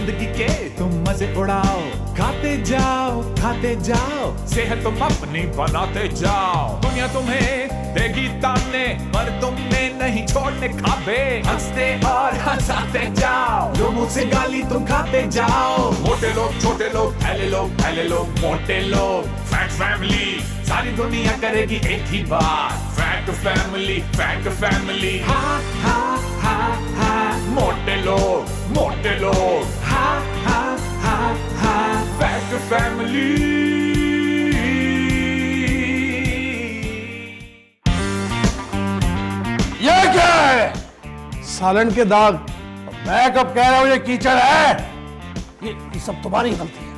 जिंदगी के तुम मजे उड़ाओ, खाते जाओ, सेहत तुम अपनी बनाते जाओ। दुनिया तुम्हें देगी ताने, पर तुमने नहीं छोड़ने खाबे। हंसते और हंसाते जाओ, लोगों से गाली तुम खाते जाओ। मोटे लोग, छोटे लोग, पहले लोग, मोटे लोग, फैट फैमिली, सारी दुनिया करेगी एक ही बात, फैट फैमिली, फैट फैमिली। हा हा हा हा, मोटे लोग, हा हा हा हा, फैट फैमिली। ये क्या है? सालन के दाग। मैं कब कह रहा हूं ये कीचड़ है? ये सब तुम्हारी गलती है।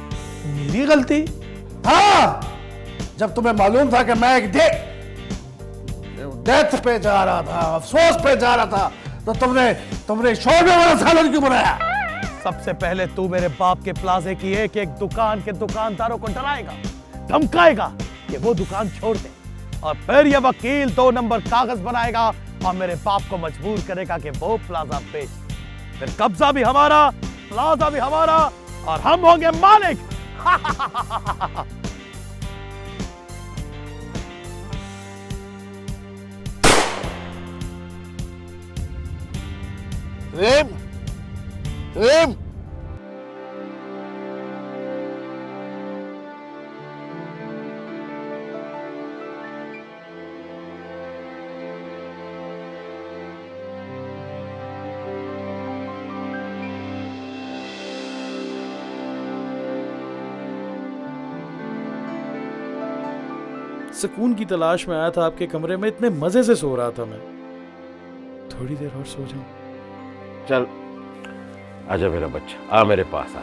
मेरी गलती? हाँ, जब तुम्हें मालूम था कि मैं एक डेथ पे जा रहा था, अफसोस पे जा रहा था, तो तुमने शोरबे वाला सालन क्यों बनाया? सबसे पहले तू मेरे बाप के प्लाजे की एक एक दुकान के दुकानदारों को डराएगा, धमकाएगा कि वो दुकान छोड़ दे, और फिर ये वकील 2 नंबर कागज बनाएगा और मेरे बाप को मजबूर करेगा कि वो प्लाजा बेच। फिर कब्जा भी हमारा, प्लाजा भी हमारा, और हम होंगे मालिक। रेम, सुकून की तलाश में आया था आपके कमरे में, इतने मजे से सो रहा था मैं। थोड़ी देर और सो जाऊं। चल आजा मेरा बच्चा, आ मेरे पास आ।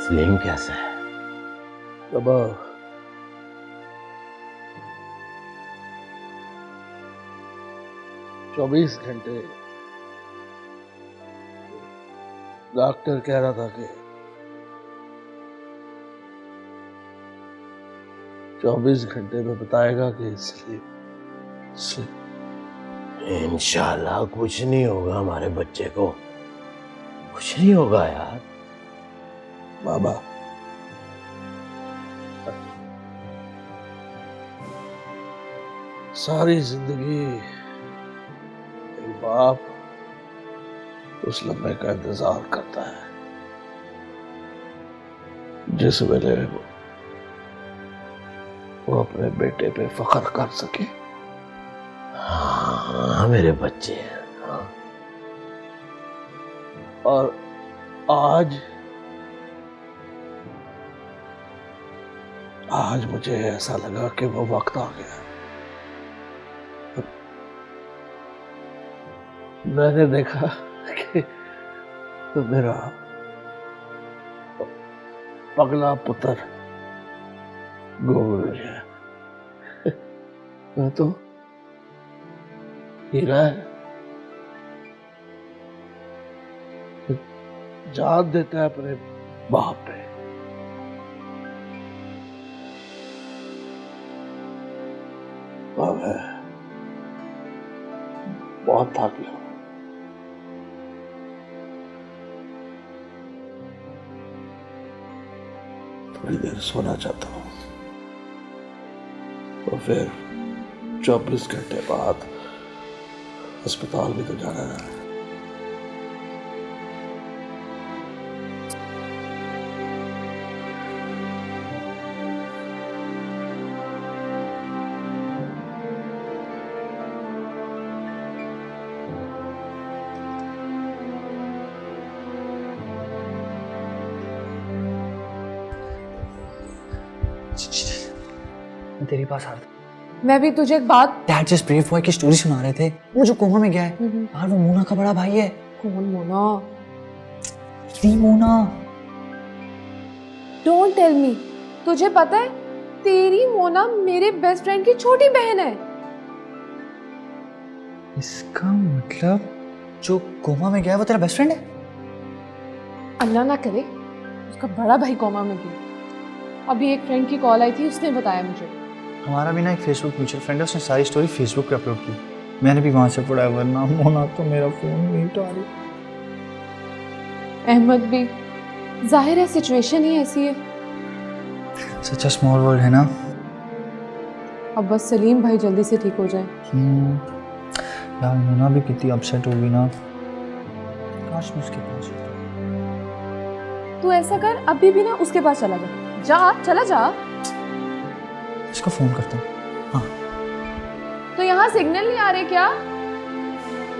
सलीम कैसा है? बाबा, 24 घंटे डॉक्टर कह रहा था कि 24 घंटे में बताएगा कि सलीम। इंशाल्लाह कुछ नहीं होगा हमारे बच्चे को, कुछ नहीं होगा यार। बाबा, सारी जिंदगी एक बाप उस लम्हे का इंतजार करता है जिस वेले वो अपने बेटे पे फख्र कर सके। हाँ मेरे बच्चे हैं। हाँ। और आज मुझे ऐसा लगा कि वो वक्त आ गया। मैंने देखा कि तो मेरा पगला पुत्र गुम गया। मैं तो हीरा है, जान देता है अपने बाप पे। मैं बहुत थक गया। थोड़ी देर सोना चाहता हूँ, और फिर 24 घंटे बाद अस्पताल भी तो जाना है। मैं तेरे पास आ रहा था। मैं भी तुझे एक बात। डैड जस्ट ब्रेव बॉय की स्टोरी सुना रहे थे, वो जो कोमा में गया है। यार वो मोना का बड़ा भाई है। कौन मोना? दी मोना। Don't tell me. तुझे पता है तेरी मोना मेरे बेस्ट फ्रेंड की छोटी बहन है। इसका मतलब जो कोमा में गया है वो तेरा बेस्ट फ्रेंड है? अल्लाह ना करे उसका बड़ा भाई कोमा में गया। अभी एक फ्रेंड की कॉल आई थी, उसने बताया मुझे। हमारा भी ना एक फेसबुक म्यूचुअल फ्रेंड है, उसने सारी स्टोरी फेसबुक पे अपलोड की। मैंने भी वहां से पढ़ा है, वरना मोना तो मेरा फोन नहीं उठा रही। अहमद भी, जाहिर है सिचुएशन ही ऐसी है। सच अ स्मॉल वर्ल्ड है ना। अब बस सलीम भाई जल्दी से ठीक हो जाए। यार मोना भी कितनी अपसेट होगी ना। काश मैं उसके पास होता। तू ऐसा कर, अभी भी ना उसके पास चला जा। चला जा। इसको फोन करता हूँ। हाँ। तो यहाँ सिग्नल नहीं आ रहे क्या?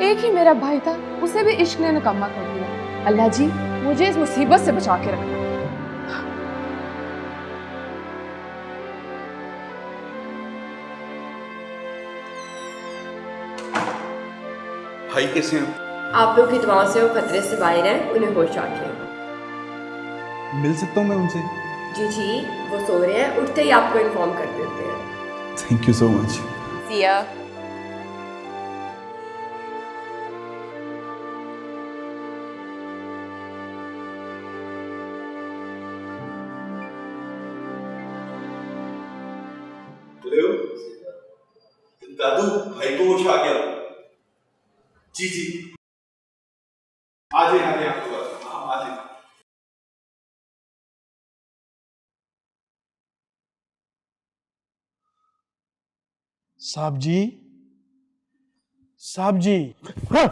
एक ही मेरा भाई था, उसे भी इश्क ने निकम्मा कर दिया। अल्लाह जी मुझे इस मुसीबत से बचा के रखना। भाई कैसे हैं? आप लोग की दुआओं से वो खतरे से बाहर हैं, उन्हें होश आ गया। मिल सकता हूँ मैं उनसे? जी वो सो रहे हैं, उठते ही आपको इन्फॉर्म कर देते हैं। Thank you so much. Siya. दादू भाई को होश आ गया। जी आ जाए आपके पास। हाँ आ जाए। साहब जी, साहब जी। हाँ।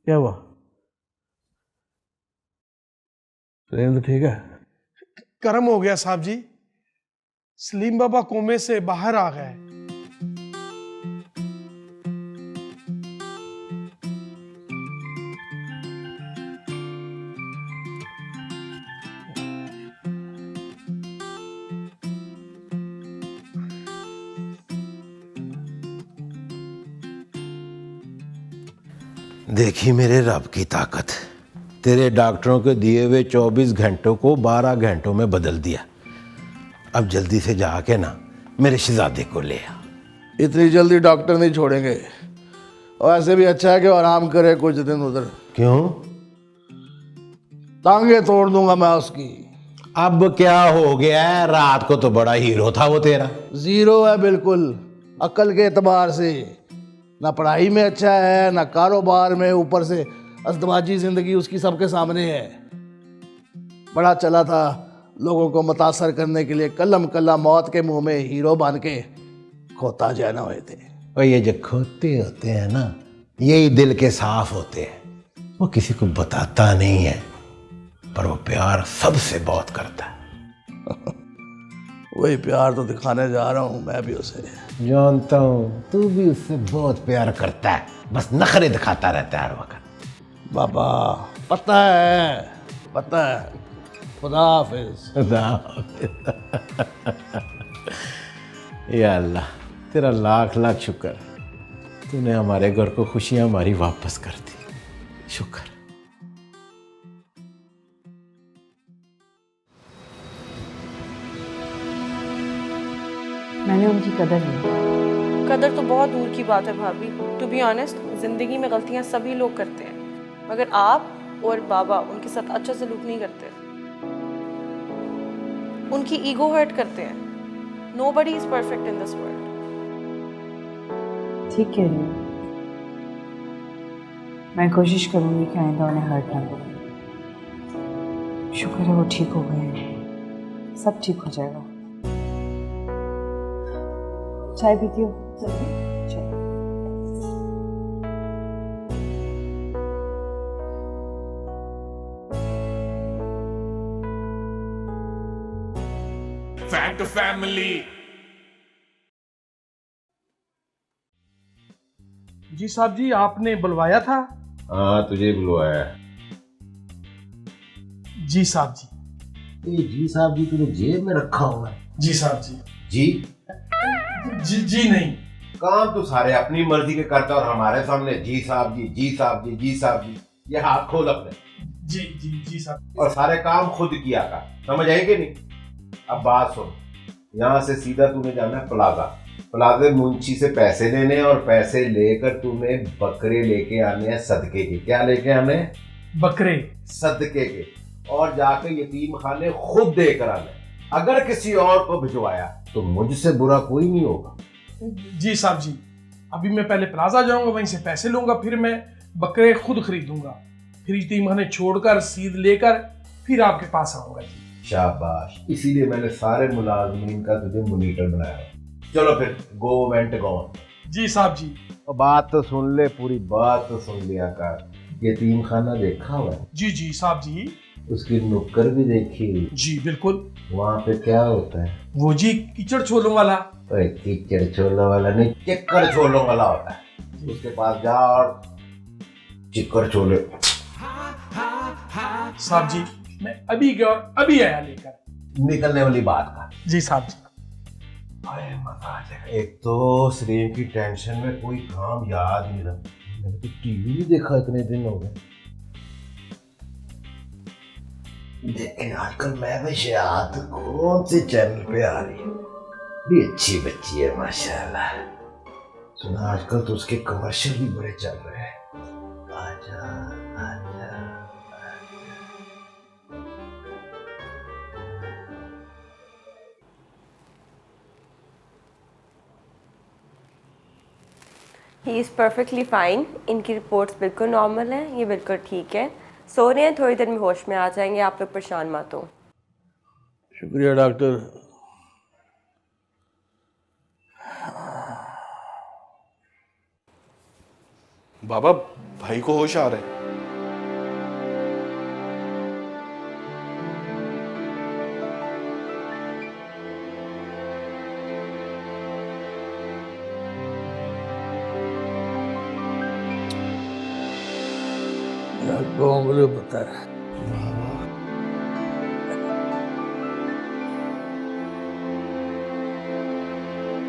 क्या हुआ? ट्रेन तो ठीक है? कर्म हो गया साहब जी, सलीम बाबा कोमे से बाहर आ गए। देखी मेरे रब की ताकत, तेरे डॉक्टरों के दिए हुए 24 घंटों को 12 घंटों में बदल दिया। अब जल्दी से जाके ना मेरे शहजादे को ले आ। इतनी जल्दी डॉक्टर नहीं छोड़ेंगे, और ऐसे भी अच्छा है कि आराम करे कुछ दिन उधर। क्यों? टांगे तोड़ दूंगा मैं उसकी। अब क्या हो गया है? रात को तो बड़ा हीरो था वो तेरा। जीरो है बिल्कुल, अक्ल के एतबार से। ना पढ़ाई में अच्छा है, ना कारोबार में, ऊपर से अज़दवाजी जिंदगी उसकी सबके सामने है। बड़ा चला था लोगों को मुतासर करने के लिए, कलम कल्ला मौत के मुंह में हीरो बन के खोता जाना हुए थे। और ये जो खोते होते हैं ना, यही दिल के साफ होते हैं। वो किसी को बताता नहीं है, पर वो प्यार सबसे बहुत करता है। वही प्यार तो दिखाने जा रहा हूँ मैं भी उसे। जानता हूँ तू भी उससे बहुत प्यार करता है, बस नखरे दिखाता रहता है हर वक्त। बाबा पता है। खुदा हाफिज। या अल्लाह, तेरा लाख लाख शुक्र, तूने हमारे घर को खुशियाँ हमारी वापस कर दी। शुक्र। मैंने उनकी कदर नहीं। कदर तो बहुत दूर की बात है भाभी। टू बी ऑनेस्ट, जिंदगी में गलतियां सभी लोग करते हैं, मगर आप और बाबा उनके साथ अच्छा सलूक नहीं करते। उनकी ईगो हर्ट करते हैं। Nobody is perfect in this world. ठीक कह रही हूँ। मैं कोशिश करूंगी कि आइंदा उन्हें हर्ट ना करूँ। शुक्र है वो ठीक हो गए हैं, सब ठीक हो जाएगा। चाय पीती हो? चाय। Fact family. जी साहब जी, आपने बुलवाया था? हाँ तुझे बुलवाया। जी साहब जी, ये जी साहब जी तूने जेब में रखा हुआ है? जी साहब जी। जी जी नहीं। काम तो सारे अपनी मर्जी के करता और हमारे सामने जी साहब जी, जी साहब जी, जी साहब जी। ये हाथ खोल अपने। जी साहब। और सारे काम खुद किया कर, समझ आई कि नहीं? अब बात सुन, यहाँ से सीधा तूने जाना है प्लाजा। प्लाजे मुंशी से पैसे लेने और पैसे लेकर तूने बकरे लेके आने हैं सदके के। क्या लेके आने? बकरे सदके के। और जाके यतीम खाने खुद देकर आने। अगर किसी और को भिजवाया तो मुझसे बुरा कोई नहीं होगा। जी साहब जी। अभी मैं पहले प्लाजा जाऊंगा, वहीं से पैसे लूंगा, फिर मैं बकरे खुद खरीदूंगा, फिर यतीमखाने छोड़कर रसीद लेकर फिर आपके पास आऊंगा जी। शाबाश, इसीलिए मैंने सारे मुलाजमीन का तुझे मॉनिटर बनाया। चलो फिर गो वेंट गो। जी साहब जी। और बात तो सुन ले, पूरी बात तो सुन लिया कर। यतीम खाना देखा हुआ है? जी साहब जी। उसकी नुक्कड़ भी देखी? जी बिल्कुल। वहाँ पे क्या होता है? वो जी कीचड़ छोलों वाला। कीचड़ छोलों वाला नहीं, चिक्कड़ छोलों वाला होता है। उसके पास जा और चिक्कड़ छोले। साहब जी मैं अभी गया और अभी आया लेकर। निकलने वाली बात का। जी साहब जी। अरे मजा आ जाएगा। एक तो सलीम की टेंशन में कोई काम याद नहीं रहा। मैंने तो टीवी भी देखा, इतने दिन हो गए। लेकिन आजकल मैं भी याद कौन से चैनल पे आ रही है। भी अच्छी बच्ची है माशाल्लाह। सुना आजकल तो उसके कमर्शियल भी बड़े चल रहे हैं। आजा आजा। He is perfectly fine. इनकी रिपोर्ट्स बिल्कुल नॉर्मल हैं, ये बिल्कुल ठीक है, सो रहे हैं, थोड़ी देर में होश में आ जाएंगे। आप लोग परेशान मत हो। शुक्रिया डॉक्टर। बाबा भाई को होश आ रहा है। मुझे पता है।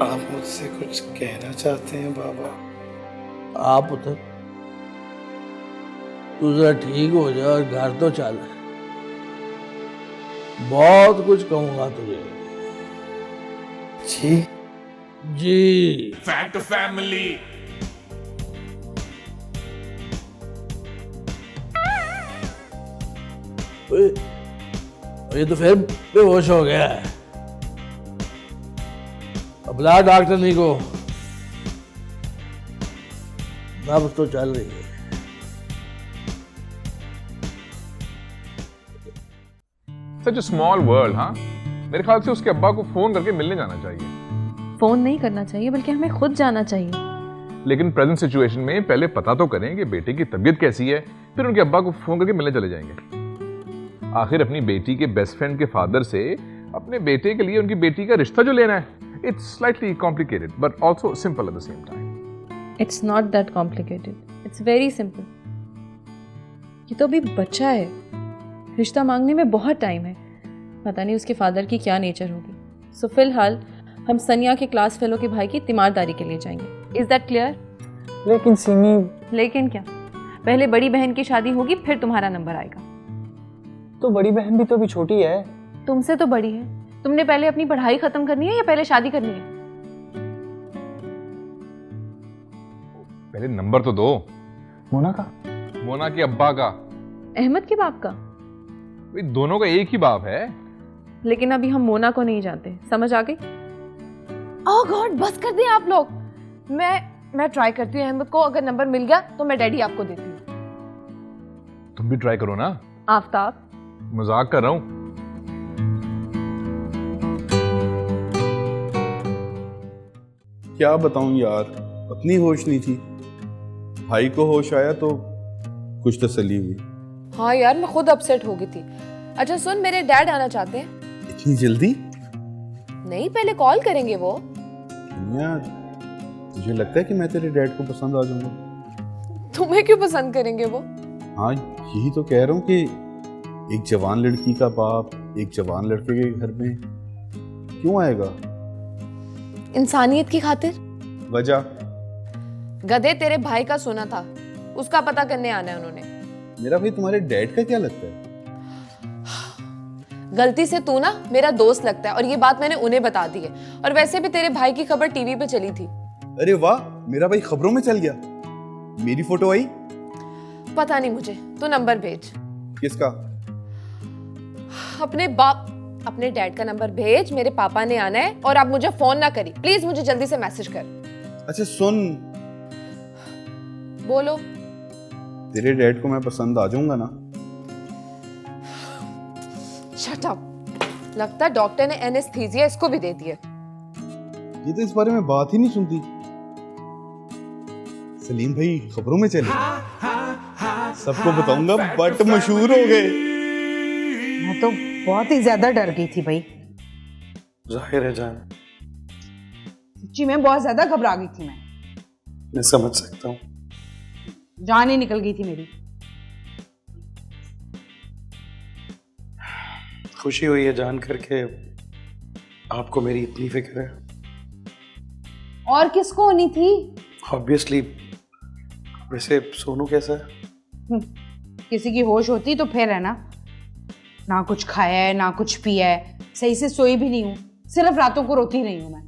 आप मुझसे कुछ कहना चाहते हैं बाबा? आप पुत्र, तू जरा ठीक हो जा और घर तो चल। बहुत कुछ कहूंगा तुझे। जी जी। Fact family. ये तो फिर बेहोश हो गया है। अब ला डॉक्टर नहीं को। नब्ज तो चल रही है। सच अ स्मॉल वर्ल्ड। हाँ, मेरे ख्याल से उसके अब्बा को फोन करके मिलने जाना चाहिए। फोन नहीं करना चाहिए, बल्कि हमें खुद जाना चाहिए। लेकिन प्रेजेंट सिचुएशन में पहले पता तो करें कि बेटे की तबीयत कैसी है, फिर उनके अब्बा को फोन करके मिलने चले जाएंगे। आखिर अपनी बेटी के बेस्ट फ्रेंड के फादर से अपने बेटे के लिए उनकी बेटी का रिश्ता जो लेना है, it's slightly complicated but also simple at the same time. It's not that complicated, it's very simple. ये तो अभी बच्चा है, रिश्ता मांगने में बहुत टाइम है। पता नहीं उसके फादर की क्या नेचर होगी। सो फिलहाल हम सनिया के क्लास फेलो के भाई की तीमारदारी के लिए जाएंगे। Is that clear? लेकिन सिमी। लेकिन क्या? पहले बड़ी बहन की शादी होगी, फिर तुम्हारा नंबर आएगा। तो बड़ी बहन भी तो अभी छोटी है। तुमसे तो बड़ी है। तुमने पहले अपनी पढ़ाई खत्म करनी है या पहले शादी करनी है? पहले नंबर तो दो। मोना का? मोना के अब्बा का। अहमद के बाप का? भाई दोनों का एक ही बाप है। लेकिन अभी हम मोना को नहीं जानते, समझ आ गई? ओह गॉड, बस कर दें आप लोग। मैं ट्राई करती हूँ अहमद को, अगर नंबर मिल गया तो मैं डैडी आपको देती हूँ। तुम भी ट्राई करो ना। आफ्ताब, मजाक कर रहा हूं। क्या बताऊं यार, अपनी होश नहीं थी। भाई को होश आया तो कुछ तसल्ली हुई। हाँ यार, मैं खुद अपसेट हो गई थी। अच्छा सुन, मेरे डैड आना चाहते हैं। इतनी जल्दी? नहीं, पहले कॉल करेंगे वो। यार मुझे लगता है कि मैं तेरे डैड को पसंद आ जाऊंगा। तुम्हें क्यों पसंद करेंगे वो? हाँ यही तो कह रहा हूँ कि एक जवान लड़की का बाप एक जवान लड़के के घर में क्यों आएगा? इंसानियत की खातिर। वजह? गधे तेरे भाई का सोना था, उसका पता करने आना है उन्होंने। मेरा भाई तुम्हारे डैड का क्या लगता है? गलती से तू ना मेरा दोस्त लगता है और ये बात मैंने उन्हें बता दी है। और वैसे भी तेरे भाई की खबर टीवी पे चली थी। अरे वाह, मेरा भाई खबरों में चल गया। मेरी फोटो आई? पता नहीं मुझे, तू नंबर भेज। किसका? अपने डैड का नंबर भेज, मेरे पापा ने आना है। और अब मुझे फोन ना करी प्लीज, मुझे जल्दी से मैसेज कर। अच्छा सुन, बोलो। तेरे डैड को मैं पसंद आ जाऊंगा ना? Shut up. लगता है डॉक्टर ने एनेस्थीसिया इसको भी दे दिया। ये तो इस बारे में बात ही नहीं सुनती। सलीम भाई खबरों में चले, सबको बताऊंगा, बट मशहूर हो गए। मैं तो बहुत ही ज्यादा डर गई थी भाई। जाहिर है जान, सच्ची में बहुत ज्यादा घबरा गई थी मैं समझ सकता हूँ। जान ही निकल गई थी मेरी। खुशी हुई है जान करके आपको मेरी इतनी फिक्र है। और किसको होनी थी? ऑब्वियसली। वैसे सोनू कैसा है? किसी की होश होती तो फिर है ना कुछ खाया है ना कुछ पिया है, सही से सोई भी नहीं हूँ, सिर्फ रातों को रोती नहीं हूँ मैं।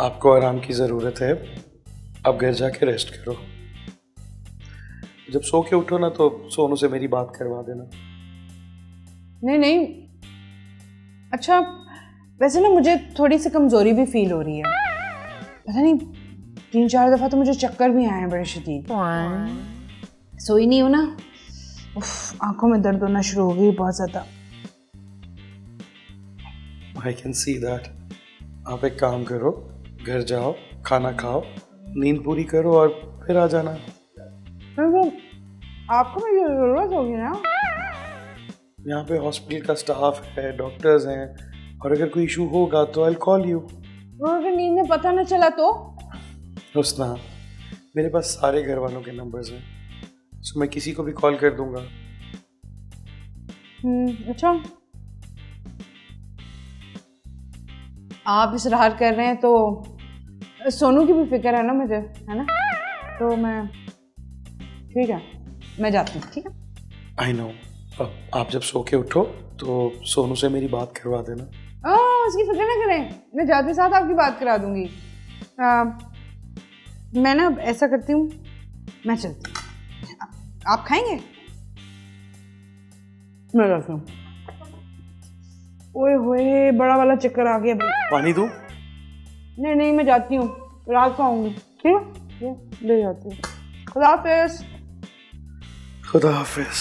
आपको आराम की जरूरत है, आप घर जाके रेस्ट करो। जब सो के उठो ना तो सोनू से मेरी बात करवा देना। नहीं। अच्छा वैसे ना मुझे थोड़ी सी कमजोरी भी फील हो रही है। पता नहीं 3-4 दफा तो मुझे चक्कर भी आए हैं बड़े शदीद। सोई नहीं हूँ ना, आंखों में दर्द होना शुरू हो गई बहुत ज्यादा। I can see that। आप एक काम करो, घर जाओ, खाना खाओ, नींद पूरी करो और फिर आ जाना। तो आपको मेरी जरूरत होगी ना? यहाँ पे हॉस्पिटल का स्टाफ है, डॉक्टर्स हैं, और अगर कोई इशू होगा तो I'll call you। और अगर नींद में पता न चला तो? हुस्ना, मेरे पास सारे घर वालों के नंबर्स हैं, तो मैं किसी को भी कॉल कर दूंगा। अच्छा आप इसरार कर रहे हैं तो सोनू की भी फिक्र है ना मुझे, है ना? तो मैं ठीक है, मैं जाती हूँ। ठीक है, आई नो। आप जब सो के उठो तो सोनू से मेरी बात करवा देना। उसकी फिक्र ना करें, मैं जाते साथ आपकी बात करा दूंगी। मैं ना ऐसा करती हूँ, मैं चलती हूँ। आप खाएंगे? मैं जाती हूँ। ओए होए, बड़ा वाला चक्कर आ गया भाई। पानी दूँ? नहीं मैं जाती हूँ, रात को आऊंगी। ठीक है, ले जाती हूँ। खुदा हाफिज। खुदा हाफिज।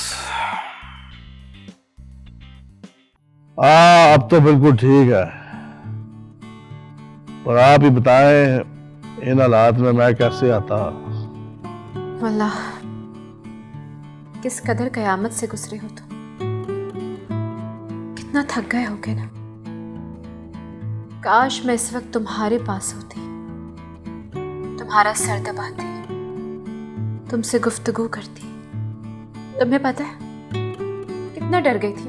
अब तो बिल्कुल ठीक है, पर आप ही बताएं इन हालात में मैं कैसे आता? अल्लाह, किस कदर कयामत से गुजरे हो तुम। कितना थक गए होगे ना। काश मैं इस वक्त तुम्हारे पास होती, तुम्हारा सर दबाती, तुमसे गुफ्तगू करती। तुम्हें पता है कितना डर गई थी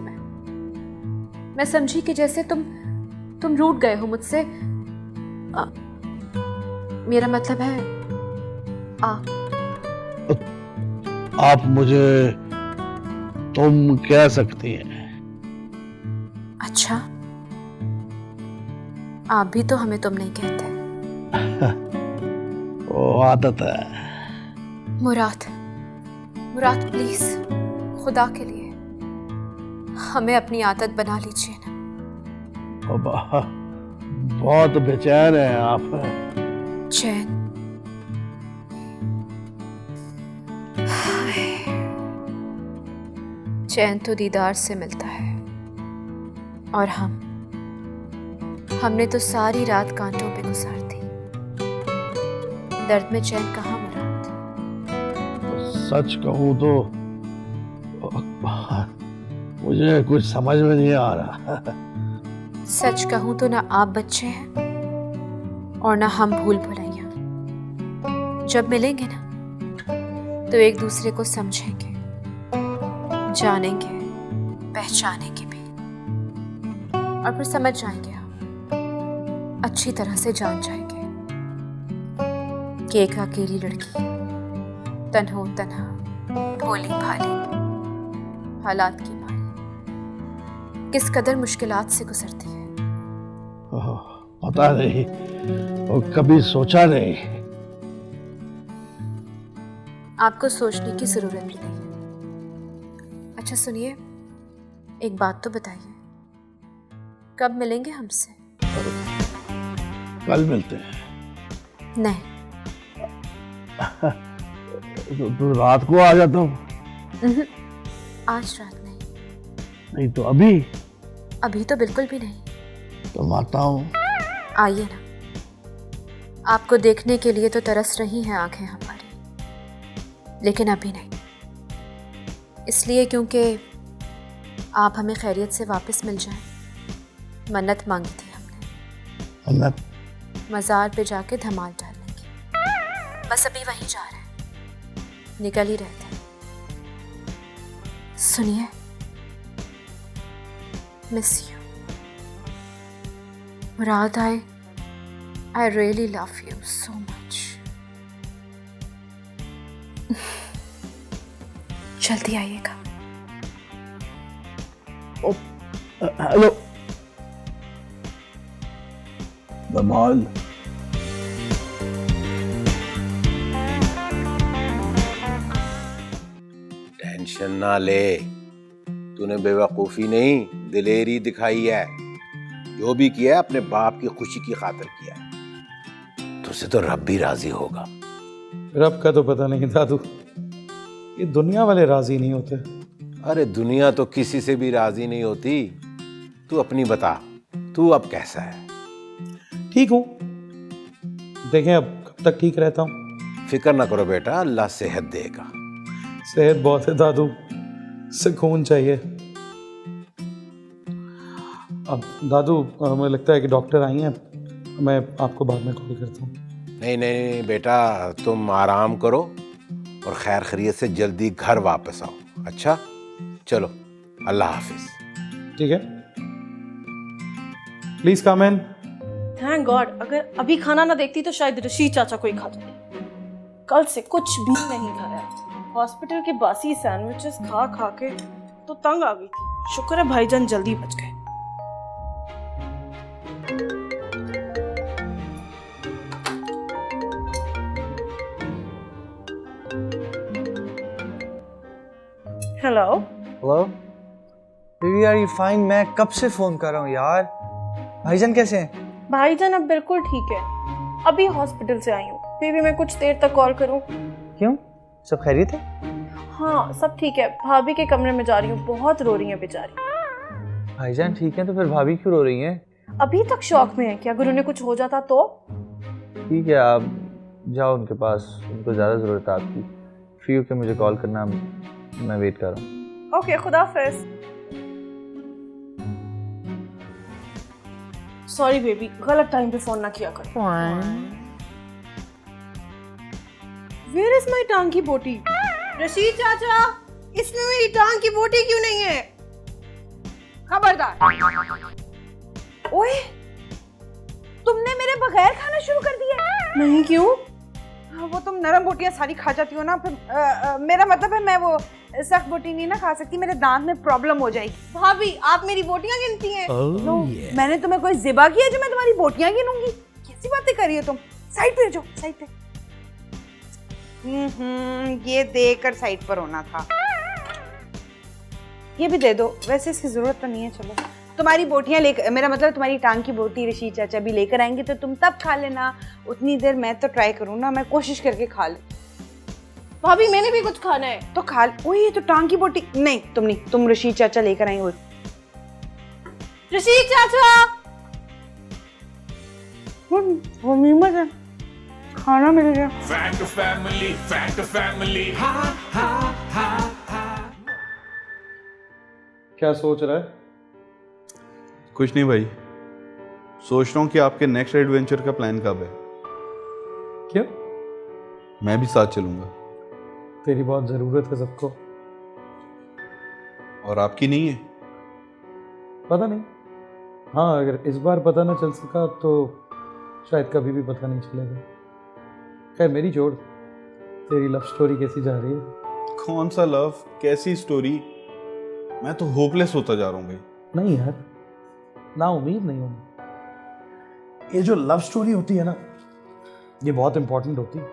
मैं समझी कि जैसे तुम रूठ गए हो मुझसे। मेरा मतलब है आप मुझे तुम कह सकती हैं। अच्छा, आप भी तो हमें तुम नहीं कहते। वो आदत है। मुराद प्लीज, खुदा के लिए हमें अपनी आदत बना लीजिए ना। बहुत बेचैन है आप। चैन? चैन तो दीदार से मिलता है, और हमने तो सारी रात कांटों पे गुजार दी। दर्द में चैन कहाँ मुराद? सच कहूं तो मुझे कुछ समझ में नहीं आ रहा। सच कहूं तो ना आप बच्चे हैं और ना हम भूल भुलैया। जब मिलेंगे ना तो एक दूसरे को समझेंगे, जानेंगे, पहचानेंगे भी, और फिर समझ जाएंगे हम, अच्छी तरह से जान जाएंगे कि एक अकेली लड़की तन्हो तन्हा, भोली भाली, हालात की मारी किस कदर मुश्किलात से गुजरती है। पता नहीं, और कभी सोचा नहीं। आपको सोचने की जरूरत भी नहीं है। अच्छा सुनिए, एक बात तो बताइए, कब मिलेंगे हमसे? कल मिलते हैं। नहीं। तो रात को आ जाता हूँ। आज रात नहीं। नहीं तो अभी? अभी तो बिल्कुल भी नहीं। तो आता हूँ। आइए ना, आपको देखने के लिए तो तरस रही हैं आंखें हमारी, लेकिन अभी नहीं। इसलिए क्योंकि आप हमें खैरियत से वापस मिल जाएं। मन्नत मांगी थी हमने। मन्नत? मज़ार पे जाके धमाल डालने की। बस अभी वहीं जा रहे हैं, निकल ही रहे थे। सुनिए, miss you Murad. I really love you so much. जल्दी आइएगा। हेलो धमाल। टेंशन ना ले, तूने बेवकूफी नहीं दिलेरी दिखाई है। जो भी किया है अपने बाप की खुशी की खातिर किया है। तुझसे तो रब भी राजी होगा। रब का तो पता नहीं दादू, ये दुनिया वाले राजी नहीं होते। अरे दुनिया तो किसी से भी राजी नहीं होती। तू अपनी बता, तू अब कैसा है? ठीक हूँ, देखें अब कब तक ठीक रहता हूँ। फिक्र ना करो बेटा, अल्लाह सेहत देगा। सेहत बहुत है दादू, सुकून चाहिए। अब दादू मुझे लगता है कि डॉक्टर आई हैं, मैं आपको बाद में कॉल करता हूँ। नहीं नहीं बेटा, तुम आराम करो और खैर खैरियत से जल्दी घर वापस आओ। अच्छा चलो, अल्लाह हाफिज। ठीक है, please come in. Thank God, अगर अभी खाना ना देखती तो शायद रशीद चाचा को ही खा जाती। कल से कुछ भी नहीं खाया। हॉस्पिटल के बासी सैंडविचेस खा खा के तो तंग आ गई थी। शुक्र है भाईजान जल्दी बच गए। Hello hello baby, are you fine? मैं कब से फोन कर रहा हूँ यार। भाईजान कैसे हैं? भाईजान अब बिल्कुल ठीक है, अभी हॉस्पिटल से आई हूँ। बेबी मैं कुछ देर तक कॉल करूँ? क्यों, सब खैरियत है? हाँ सब ठीक है, भाभी के कमरे में जा रही हूँ, बहुत रो रही है बेचारी। भाईजान ठीक है तो फिर भाभी क्यों रो रही हैं? अभी तक शौक में है कि अगर उन्हें कुछ हो जाता तो? ठीक है, आप जाओ उनके पास, उनको ज़्यादा ज़रूरत है आपकी। फ्री होकर मुझे कॉल करना, मैं वेट कर रहा हूँ। ओके, खुदा हाफिज़। सॉरी बेबी, गलत टाइम पे फोन ना किया कर। Where is my टांग की बोटी? रशीद चाचा, इसमें मेरी टांग की बोटी क्यों नहीं है? खबरदार। ओए, तुमने मेरे बगैर खाना शुरू कर दिया? नहीं, क्यों? वो तुम नरम बोटियां सारी खा जाती हो ना, फिर मेरा मतलब है मैं वो सख्त बोटी नहीं ना खा सकती, मेरे दांत में प्रॉब्लम हो जाएगी। भाभी आप मेरी बोटियां गिनती हैं? मैंने तुम्हें कोई जिबा किया जो मैं तुम्हारी बोटियां गिनूंगी? कैसी बातें कर रही हो तुम? साइड पे जाओ, साइड पे। ये देकर साइड पर होना था। ये भी दे दो, वैसे इसकी जरूरत तो नहीं है। चलो तुम्हारी बोटियां लेकर, मेरा मतलब तुम्हारी टांग की बोटी रशीद चाचा भी लेकर आएंगे तो तुम तब खा लेना। उतनी देर मैं तो ट्राई करूँ ना, मैं कोशिश करके खा ले। भाभी मैंने भी कुछ खाना है तो खा। ओए ये तो टांग की बोटी नहीं, तुम नहीं, तुम रशीद चाचा लेकर आएंगे। रशीद चाचा, वो मीमत है, खाना मिलेगा। फैट फैमिली हा हा हा हा। क्या सोच रहा है? कुछ नहीं भाई, सोच रहा हूँ कि आपके नेक्स्ट एडवेंचर का प्लान कब है। क्यों? मैं भी साथ चलूंगा। तेरी बहुत ज़रूरत है सबको। और आपकी नहीं है? पता नहीं। हाँ, अगर इस बार पता ना चल सका तो शायद कभी भी पता नहीं चलेगा। खैर मेरी छोड़, तेरी लव स्टोरी कैसी जा रही है? कौन सा लव, कैसी स्टोरी? मैं तो होपलेस होता जा रहा हूँ भाई। नहीं यार, ना उम्मीद नहीं होगी। ये जो लव स्टोरी होती है ना, ये बहुत इंपॉर्टेंट होती है।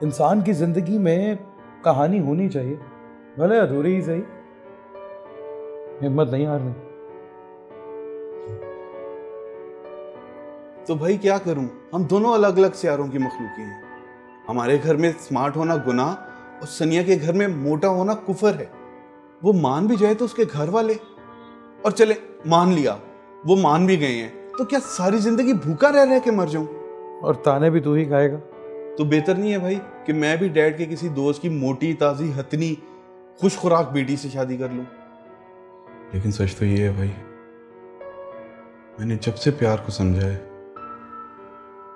इंसान की जिंदगी में कहानी होनी चाहिए, भले अधूरी ही सही। हिम्मत नहीं हारनी। तो भाई क्या करूं, हम दोनों अलग अलग सियारों की मखलूकी हैं। हमारे घर में स्मार्ट होना गुनाह और सनिया के घर में मोटा होना कुफर है। वो मान भी जाए तो उसके घर वाले, और चले मान लिया वो मान भी गए हैं, तो क्या सारी जिंदगी भूखा रह रह के मर जाऊं? और ताने भी तू ही खाएगा। तो बेहतर नहीं है भाई कि मैं भी डैड के किसी दोस्त की मोटी ताजी हथनी खुश खुराक बेटी से शादी कर लूं? लेकिन सच तो ये है भाई, मैंने जब से प्यार को समझा है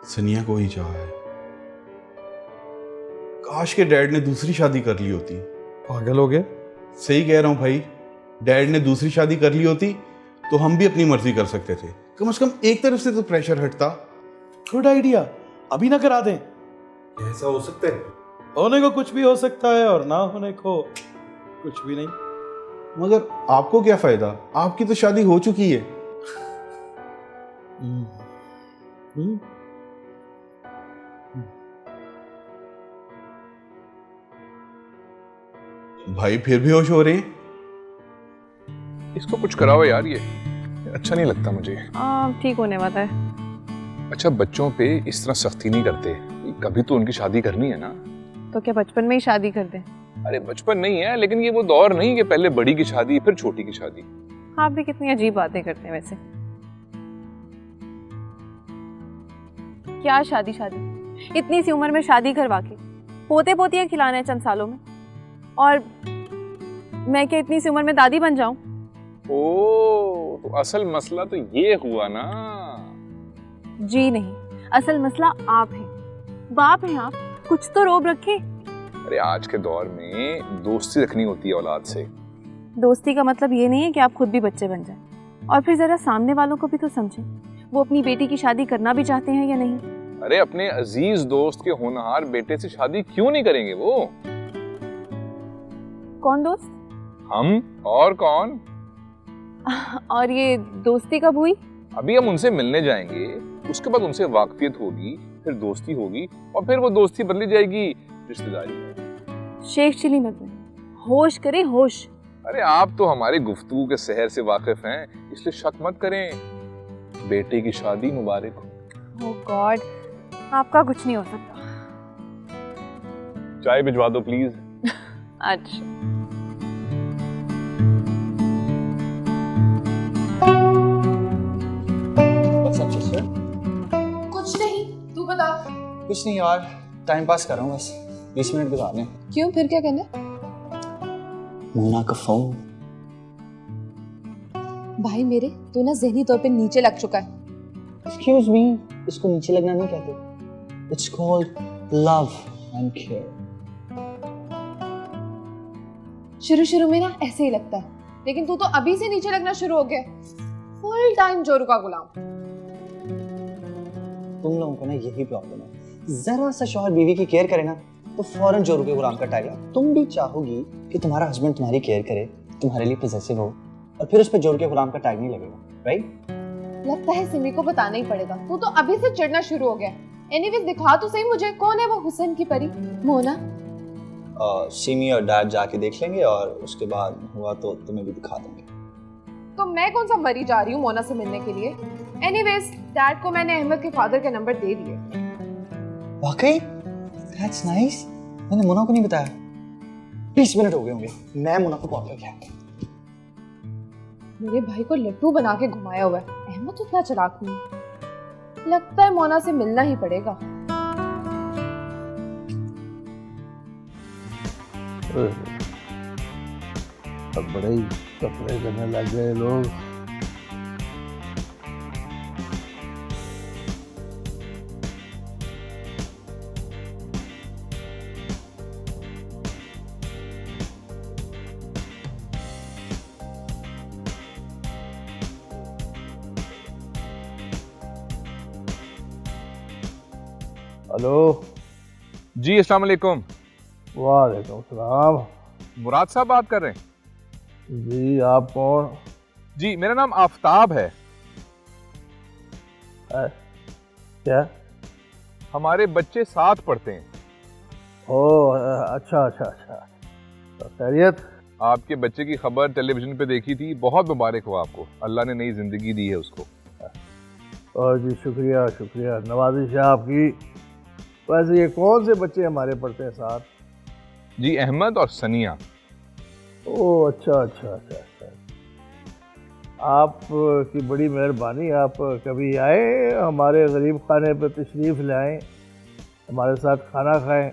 सनिया को ही चाहा है। काश के डैड ने दूसरी शादी कर ली होती। पागल हो गया? सही कह रहा हूं भाई, डैड ने दूसरी शादी कर ली होती तो हम भी अपनी मर्जी कर सकते थे। कम से कम एक तरफ से तो प्रेशर हटता। गुड आइडिया, अभी ना करा दें। ऐसा हो सकता है? होने को कुछ भी हो सकता है और ना होने को कुछ भी नहीं। मगर आपको क्या फायदा, आपकी तो शादी हो चुकी है। भाई फिर भी होश हो रहे हैं? इसको कुछ कराओ यार, ये अच्छा नहीं लगता मुझे। ठीक होने वाला है। अच्छा, बच्चों पे इस तरह सख्ती नहीं करते, कभी तो उनकी शादी करनी है ना। तो क्या बचपन में ही शादी कर दें? अरे बचपन नहीं है, लेकिन ये वो दौर नहीं कि पहले बड़ी की शादी फिर छोटी की शादी। आप भी कितनी अजीब बातें करते हैं वैसे। क्या शादी शादी, इतनी सी उम्र में शादी करवा के पोते पोतियां खिलाना है चंद सालों में, और मैं क्या इतनी सी उम्र में दादी बन जाऊं? ओ, तो असल मसला तो ये हुआ ना। जी नहीं, असल मसला आप हैं, बाप हैं आप, कुछ तो रोब रखे। अरे आज के दौर में दोस्ती रखनी होती है औलाद से। दोस्ती का मतलब ये नहीं है कि आप खुद भी बच्चे बन जाएं, और फिर जरा सामने वालों को भी तो समझें, वो अपनी बेटी की शादी करना भी चाहते हैं या नहीं। अरे अपने अजीज दोस्त के होनहार बेटे से शादी क्यों नहीं करेंगे वो? कौन दोस्त? हम, और कौन? और ये दोस्ती कब हुई? अभी हम उनसे मिलने जाएंगे, उसके बाद उनसे वाकफियत होगी, फिर दोस्ती होगी, और फिर वो दोस्ती बदली जाएगी रिश्तेदारी में। शेख चिली मत बने, होश करें होश। अरे आप तो हमारी गुफ्तगू के सहर से वाकिफ हैं, इसलिए शक मत करें। बेटे की शादी मुबारक हो। ओह गॉड, आपका कुछ नहीं हो सकता। चाय भिजवा दो प्लीज। अच्छा। कुछ नहीं, तू बता। कुछ नहीं यार, टाइम पास कर रहा हूँ बस, 20 मिनट गुजार लें। क्यों, फिर क्या करना? मोना का फोन। भाई मेरे, तू ना ज़हनी तौर पे नीचे लग चुका है। एक्सक्यूज मी, इसको नीचे लगना नहीं कहते, it's called love and care. शुरू शुरू में ना ऐसे ही लगता है, लेकिन तू तो अभी से नीचे लगना शुरू हो गया, फुल टाइम जोरू का गुलाम। तुम लोगों को ना यही प्रॉब्लम है, जरा सा शौहर बीवी की केयर करे ना तो फौरन जोरू के गुलाम का टैग लगा। तुम भी चाहोगी कि तुम्हारा हस्बैंड तुम्हारी केयर करे, तुम्हारे लिए पॉसेसिव हो, और फिर उस पर जोरू के गुलाम का टैग नहीं लगेगा, राइट? लगता है सिमी को बताना ही पड़ेगा, तू तो अभी से चिढ़ना शुरू हो गया। एनीवेज दिखा तो सही मुझे, कौन है वो हुसैन की परी? मोना? सिमी और डैड जाके देख लेंगे, और उसके बाद हुआ तो तुम्हें भी दिखा देंगे। तो मैं कौन सा मरी जा रही हूँ मोना से मिलने के लिए? एनीवेज डैड को मैंने अहमद के फादर के नंबर दे दिए। वाकई? That's nice. मैंने मोना को नहीं बताया। 20 मिनट हो गए होंगे, मैं मोना को कॉल करके आता हूं। मेरे भाई को लट्टू बना के घुमाया हुआ है, अहमद तो इतना चालाक नहीं। लगता है मोना से मिलना ही पड़ेगा। अब बड़े ही कपड़े करने लग गए लोग। हेलो। जी अस्सलाम वालेकुम। वालेकुम सलाम। मुराद साहब बात कर रहे हैं? जी आप कौन? जी मेरा नाम आफताब है। क्या? हमारे बच्चे साथ पढ़ते हैं। ओह अच्छा अच्छा अच्छा, खैरियत? आपके बच्चे की खबर टेलीविजन पे देखी थी, बहुत मुबारक हो आपको, अल्लाह ने नई जिंदगी दी है उसको। और जी शुक्रिया शुक्रिया, नवाजिश है आपकी। वैसे ये कौन से बच्चे हमारे पढ़ते हैं साथ? जी अहमद और सनिया। ओह अच्छा अच्छा अच्छा अच्छा, आप की बड़ी मेहरबानी। आप कभी आए हमारे गरीब खाने पे तशरीफ़ लाएं, हमारे साथ खाना खाएं।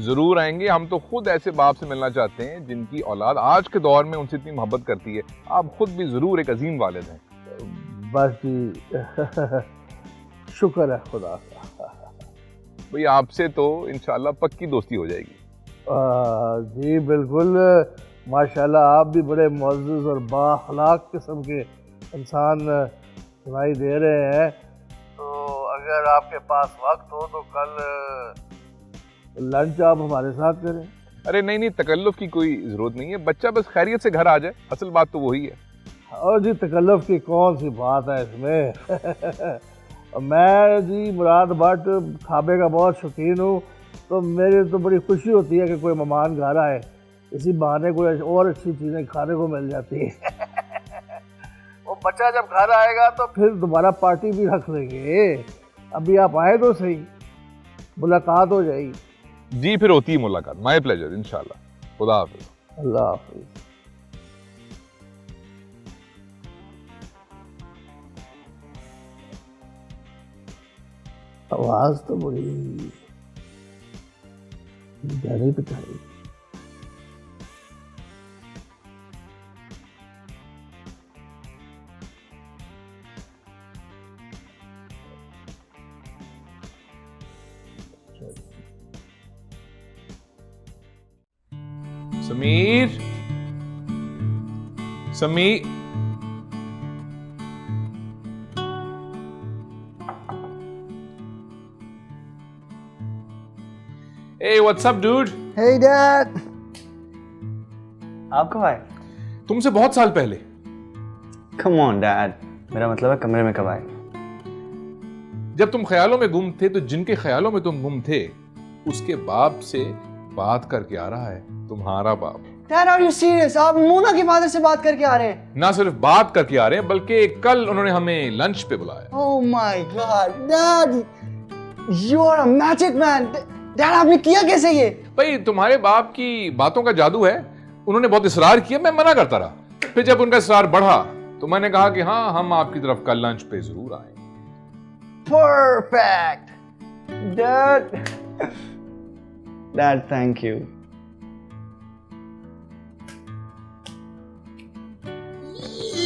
जरूर आएंगे, हम तो खुद ऐसे बाप से मिलना चाहते हैं जिनकी औलाद आज के दौर में उनसे इतनी मोहब्बत करती है। आप खुद भी जरूर एक अजीम वालिद हैं। बस जी शुक्र है खुदा का। भाई आपसे तो इंशाल्लाह पक्की दोस्ती हो जाएगी। जी बिल्कुल, माशाल्लाह आप भी बड़े मुअज़्ज़ज़ और बाअखलाक किस्म के इंसान सुनाई दे रहे हैं। तो अगर आपके पास वक्त हो तो कल लंच आप हमारे साथ करें। अरे नहीं नहीं, तकल्लुफ की कोई जरूरत नहीं है, बच्चा बस खैरियत से घर आ जाए, असल बात तो वही है। और जी तकल्लुफ की कौन सी बात है इसमें। मैं जी मुराद भट्ट खाबे का बहुत शौकीन हूँ, तो मेरी तो बड़ी खुशी होती है कि कोई मेहमान घर आए, इसी बहाने कोई और अच्छी चीज़ें खाने को मिल जाती है। वो बच्चा जब घर आएगा तो फिर दोबारा पार्टी भी रख लेंगे। अभी आप आए तो सही, मुलाकात हो जाएगी। जी फिर होती है मुलाकात। माय प्लेजर, इंशाल्लाह। खुदा हाफिज। अल्लाह हाफिज। आवाज तो बड़ी जानी पिटाई। Sameer, Sameer, Hey, what's up, dude? Hey, Dad. आप कब आए? तुमसे बहुत साल पहले। Come on, Dad. मेरा मतलब है कमरे में कब आए? जब तुम ख्यालों में गुम थे, तो जिनके ख्यालों में तुम गुम थे उसके बाप से बात करके आ रहा है, तुम्हारा बाप। Dad, are you serious? आप मोना के फादर से बात करके आ रहे हैं? ना सिर्फ बात करके आ रहे हैं, बल्कि कल उन्होंने हमें लंच पे बुलाया। Oh my God, Dad, you are a magic man. Dad, आपने किया कैसे ये? भाई तुम्हारे बाप की बातों का जादू है। उन्होंने बहुत इसरार किया, मैं मना करता रहा। फिर जब उनका इसरार बढ़ा तो मैंने कहा कि हाँ, हम आपकी तरफ कल लंच पे जरूर आएंगे। Perfect, Dad. Dad, thank you.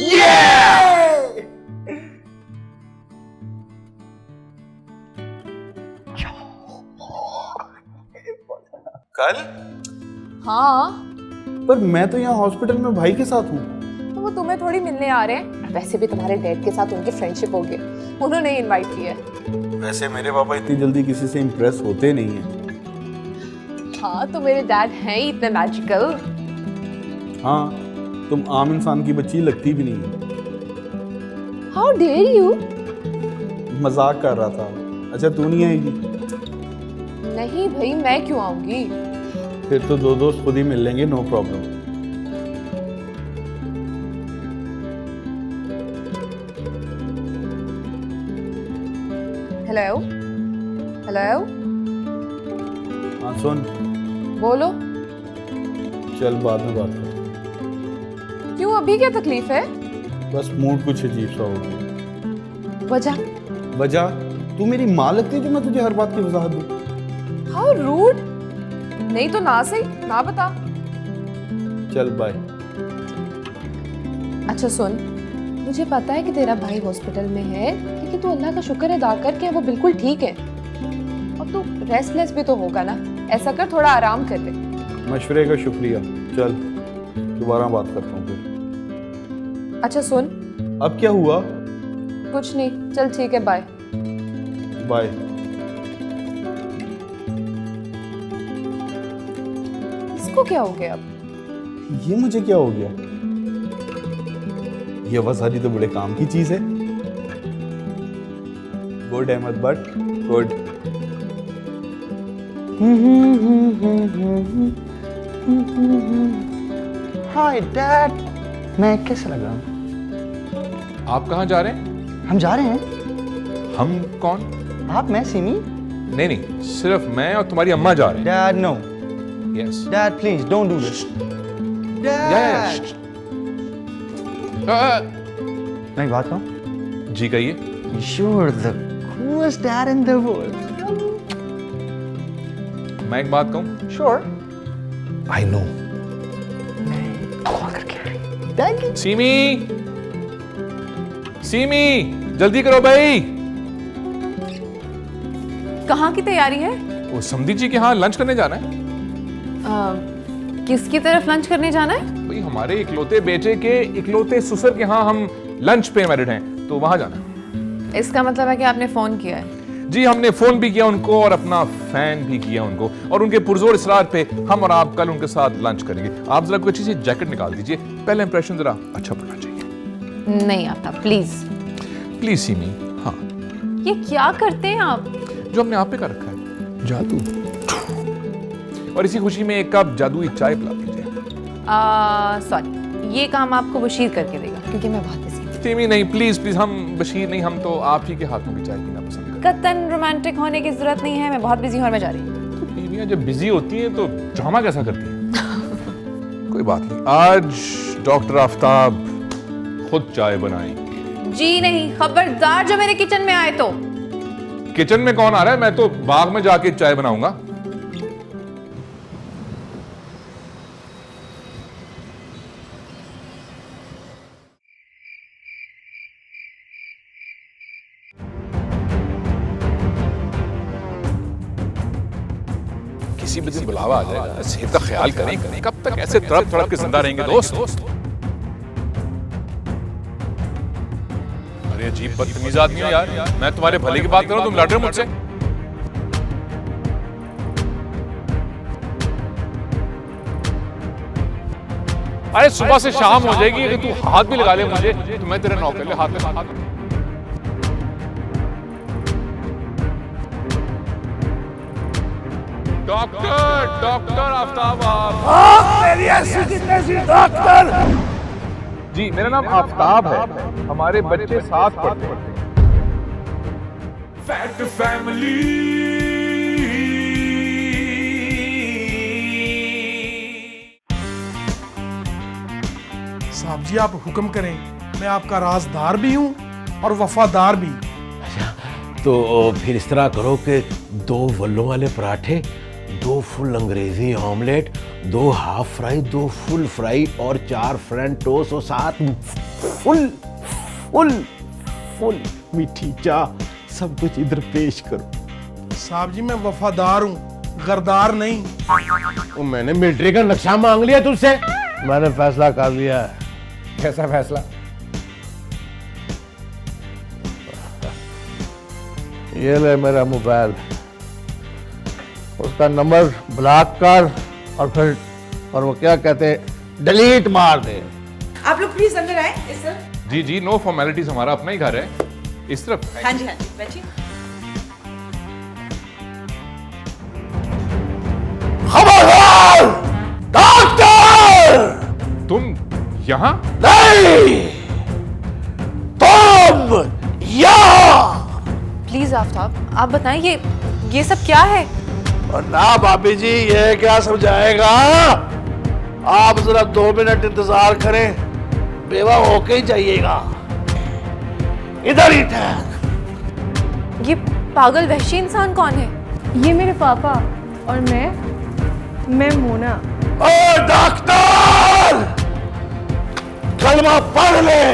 Yeah! कल? हाँ, पर मैं तो यहाँ हॉस्पिटल में भाई के साथ हूँ। तो वो तुम्हें थोड़ी मिलने आ रहे हैं। वैसे भी तुम्हारे डैड के साथ उनकी फ्रेंडशिप हो गई, उन्होंने ही इनवाइट किया है। वैसे मेरे पापा इतनी जल्दी किसी से इम्प्रेस होते नहीं हैं। हाँ, तो मेरे डैड हैं ही इतने मैजिकल। हाँ, तुम आम इंसान की बच्ची लगती भी नहीं है। How dare you? मजाक कर रहा था। अच्छा तू नहीं आएगी? नहीं भाई, मैं क्यों आऊंगी? फिर तो दो दोस्त खुद ही मिल लेंगे, नो प्रॉब्लम। हेलो हेलो, हाँ सुन, बोलो। चल बाद में बात कर। क्यों, अभी क्या तकलीफ है? बस मूड कुछ अजीब सा हो गया। वजह? वजह? तू मेरी माँ लगती है जो मैं तुझे हर बात की वजाहत दूं। How rude. नहीं तो ना सही, ना बता। चल बाय। अच्छा सुन, मुझे पता है कि तेरा भाई हॉस्पिटल में है, लेकिन तू अल्लाह का शुक्र अदा कर कि वो बिल्कुल ठीक है। और तू रेस्टलेस भी तो होगा ना, ऐसा कर थोड़ा आराम कर ले। मशवरे का शुक्रिया। चल दोबारा बात करता हूँ फिर। अच्छा सुन। अब क्या हुआ? कुछ नहीं, चल ठीक है, बाय। बाय। इसको क्या हो गया अब? ये मुझे क्या हो गया? ये वसारी तो बड़े काम की चीज है। Good Ahmad but good. Hi dad, मैं कैसा लग रहा हूँ? आप कहाँ जा रहे हैं? हम जा रहे हैं। हम कौन? आप, मैं, सिमी। नहीं नहीं, सिर्फ मैं और तुम्हारी अम्मा जा रहे हैं। Dad no. Yes dad please don't do this. Dad मैं एक बात कहूँ? जी कहिए। You're the coolest dad in the world. मैं एक बात कहूँ? Sure. I know. कॉल करके थैंक यू। सीमी, सीमी, जल्दी करो भाई। कहाँ की तैयारी है? वो समधी जी के यहाँ लंच करने जाना है। किसकी तरफ लंच करने जाना है? भाई हमारे इकलौते बेटे के इकलौते ससुर के यहाँ हम लंच पे मैरिड हैं, तो वहां जाना है। इसका मतलब है कि आपने फोन किया है? जी हमने फोन भी किया उनको और अपना फैन भी किया उनको, और उनके पुरजोर इसरार पे हम और आप कल उनके साथ लंच करेंगे। आप जरा कोई अच्छी सी जैकेट निकाल दीजिए, पहले इंप्रेशन जरा अच्छा पड़ना चाहिए। नहीं आता, प्लीज प्लीज सीमी। हाँ, ये क्या करते हैं आप? जो हमने आप पे कर रखा है, जादू। और इसी खुशी में एक कप जादुई चाय पिला दीजिए। सॉरी, ये काम आपको बशीर करके देगा क्योंकि मैं बहुत बिजी हूँ। सीमी नहीं, प्लीज प्लीज, हम बशीर नहीं, हम तो आप ही के हाथों की चाय पीना पसंद करते हैं। कतन रोमांटिक होने की जरूरत नहीं है, मैं बहुत बिजी हूँ और मैं जा रही हूँ। तो बीवियां जब बिजी होती हैं तो ड्रामा कैसा करती हैं? कोई बात नहीं, आज डॉक्टर आफ्ताब खुद चाय बनाएंगे। जी नहीं, खबरदार जो मेरे किचन में आए तो। किचन में कौन आ रहा है? मैं तो बाग में जाके चाय बनाऊंगा। किसी भी दिन बुलावा आ जाएगा, सेहत का ख्याल करें। कब तक ऐसे तड़प तड़प के जिंदा रहेंगे दोस्त? अरे अजीब बदतमीज आदमी हो यार। मैं तुम्हारे भले की बात कर रहा हूं, तुम लड़ रहे हो मुझसे। अरे सुबह से शाम हो जाएगी, अगर तू हाथ भी लगा ले मुझे तो मैं तेरे नौकर ले हाथ लगा। डॉक्टर, डॉक्टर आफ्ताब मेरी ऐसी की तैसी डॉक्टर। जी मेरा नाम आफ्ताब है, हमारे बच्चे साथ पढ़ते हैं। Fat family. साहब जी आप हुक्म करें, मैं आपका राजदार भी हूँ और वफादार भी। तो फिर इस तरह करो कि 2 वल्लों वाले पराठे, 2 फुल अंग्रेजी omelette, 2 half fry, 2 full fry और 4 फ्रेंच टोस्ट और 7 फुल फुल फुल मीठी चाय, सब कुछ इधर पेश करो। साहब जी मैं वफादार हूँ, गरदार नहीं। मैंने मिलिट्री का नक्शा मांग लिया तुझसे। मैंने फैसला कर लिया है। कैसा फैसला? ये ले मेरा मोबाइल, उसका नंबर ब्लॉक कर और फिर और वो क्या कहते हैं डिलीट मार दे। आप लोग प्लीज अंदर आए। इस तरफ। जी जी, नो फॉर्मेलिटीज, हमारा अपना ही घर है। इस तरफ। हाँ जी बैठिए। खबरदार डॉक्टर! तुम यहाँ? नहीं, तुम यहाँ। प्लीज आफ्ताब, आप बताएं ये सब क्या है? और ना भाभी जी, ये क्या समझाएगा? आप जरा 2 मिनट इंतजार करें, बेवा होके ही जाइएगा। इधर ही ठहर। ये पागल वहशी इंसान कौन है? ये मेरे पापा और मैं मोना। ओ डॉक्टर, कलमा पढ़ ले।